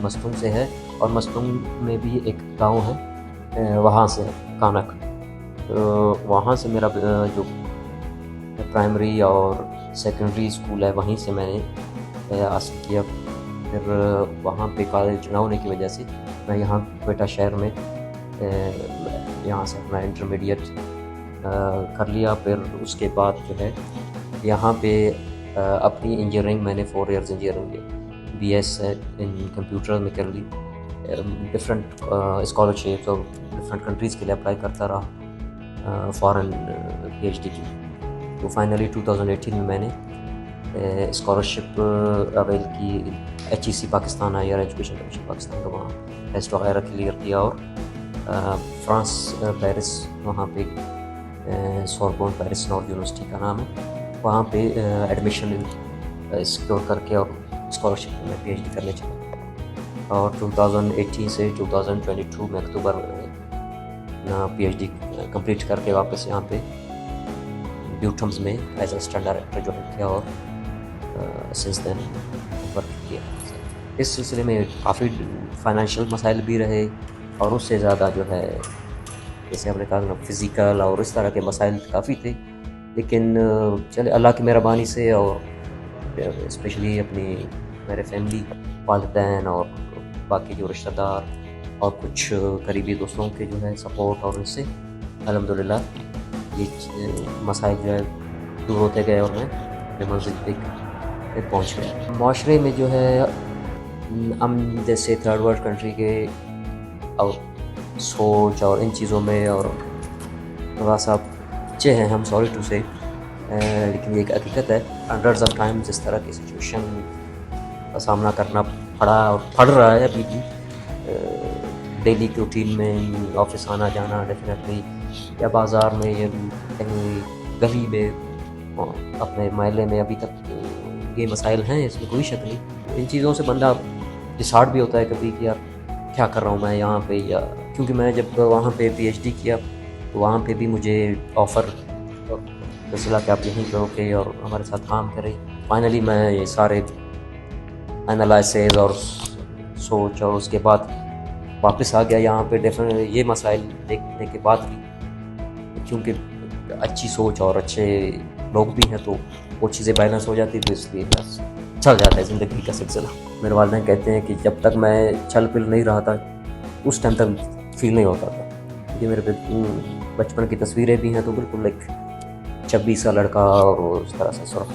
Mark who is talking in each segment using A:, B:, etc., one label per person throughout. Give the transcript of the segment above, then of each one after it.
A: मस्तूम से है और मस्तूम में भी एक गांव है, वहाँ से कानक। तो वहाँ से मेरा जो प्राइमरी और सेकेंडरी स्कूल है वहीं से मैंने हासिल किया। फिर वहाँ पे कॉलेज ना होने की वजह से मैं यहाँ क्वेटा शहर में यहाँ से अपना इंटरमीडिएट कर लिया। फिर उसके बाद जो है यहाँ पे अपनी इंजीनियरिंग मैंने 4 इयर्स इंजीनियरिंग BS इन कंप्यूटर में कर ली। डिफरेंट स्कॉलरशिप्स और डिफरेंट कंट्रीज़ के लिए अप्लाई करता रहा फॉरेन PhD की। तो फाइनली 2018 में मैंने स्कॉलरशिप अवेल की HEC Pakistan, higher education commission Pakistan का वहाँ टेस्ट वगैरह क्लियर किया और फ्रांस पेरिस वहाँ पे सोरबोन पेरिस नॉर्थ यूनिवर्सिटी का नाम है, वहाँ पे एडमिशन सिक्योर करके और स्कॉलरशिप में PhD करने चला। और 2018 से 2022 में अक्टूबर में PhD कंप्लीट करके वापस यहाँ पे ड्यूटम्स में एज असिस्टेंट डायरेक्टर ज्वाइन किया और सिंस देन वर्क किया। इस सिलसिले में काफ़ी फाइनेंशियल मसाइल भी रहे और उससे ज़्यादा जो है जैसे हमने कहा फिज़िकल और इस तरह के मसाइल काफ़ी थे, लेकिन चले अल्लाह की मेहरबानी से और स्पेशली अपनी मेरे फैमिली, वालिदैन और बाकी जो रिश्तेदार और कुछ करीबी दोस्तों के जो है सपोर्ट और उससे अल्हम्दुलिल्लाह ये मसाइल जो है दूर होते गए और मैं अपने मंजिल पे पहुँच गया। माशरे में जो है हम जैसे थर्ड वर्ल्ड कंट्री के और सोच और इन चीज़ों में और थोड़ा सा अच्छे हैं हम, सॉरी टू से, लेकिन ये एक हकीकत है। हंड्रेड्स ऑफ टाइम जिस तरह की सिचुएशन का सामना करना पड़ा और पड़ रहा है अभी भी, डेली की रूटीन में ऑफिस आना जाना डेफिनेटली, या बाज़ार में या कहीं गली में अपने महल्ले में, अभी तक ये मसाइल हैं, इसमें कोई शक नहीं। इन चीज़ों से बंदा डिसहार्ट भी होता है कभी कि यार क्या कर रहा हूँ मैं यहाँ पे, या क्योंकि मैं जब वहाँ पे PhD किया तो वहाँ पे भी मुझे ऑफ़र मिला कि आप यहीं रहोगे और हमारे साथ काम करें। फाइनली मैं ये सारे एनालिसिस और सोच और उसके बाद वापस आ गया यहाँ पे। डेफिनेटली ये मसाइल देखने के बाद भी, क्योंकि अच्छी सोच और अच्छे लोग भी हैं तो वो चीज़ें बैलेंस हो जाती, तो इसलिए बस चल जाता है ज़िंदगी का सिलसिला। मेरे वालिदैन कहते हैं कि जब तक मैं छल पिल नहीं रहा था उस टाइम तक फील नहीं होता था। ये मेरे बचपन की तस्वीरें भी हैं तो बिल्कुल एक 26 का लड़का और उस तरह से सुरख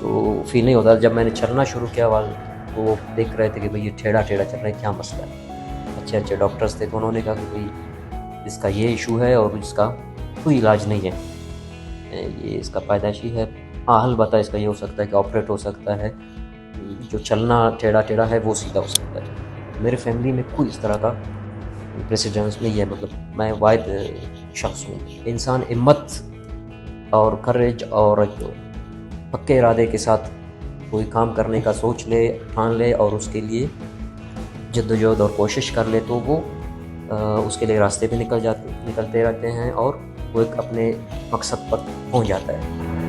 A: तो फील नहीं होता। जब मैंने चलना शुरू किया तो वो देख रहे थे कि भाई ये टेढ़ा टेढ़ा चल रहा है, क्या मसला है। अच्छे अच्छे डॉक्टर्स थे तो उन्होंने कहा कि भाई इसका ये इशू है और इसका कोई इलाज नहीं है, ये इसका पैदाइशी है। हाँ, हल बता इसका ये हो सकता है कि ऑपरेट हो सकता है, जो चलना टेढ़ा टेढ़ा है वो सीधा हो सकता है। मेरे फैमिली में कोई इस तरह का प्रेसिडेंस नहीं है, मतलब मैं वाहिद शख्स हूँ। इंसान हिम्मत और करेज और पक्के इरादे के साथ कोई काम करने का सोच ले, ठान ले और उसके लिए जद्दोजहद और कोशिश कर ले तो वो उसके लिए रास्ते भी निकलते रहते हैं और वो एक अपने मकसद पर पहुंच जाता है।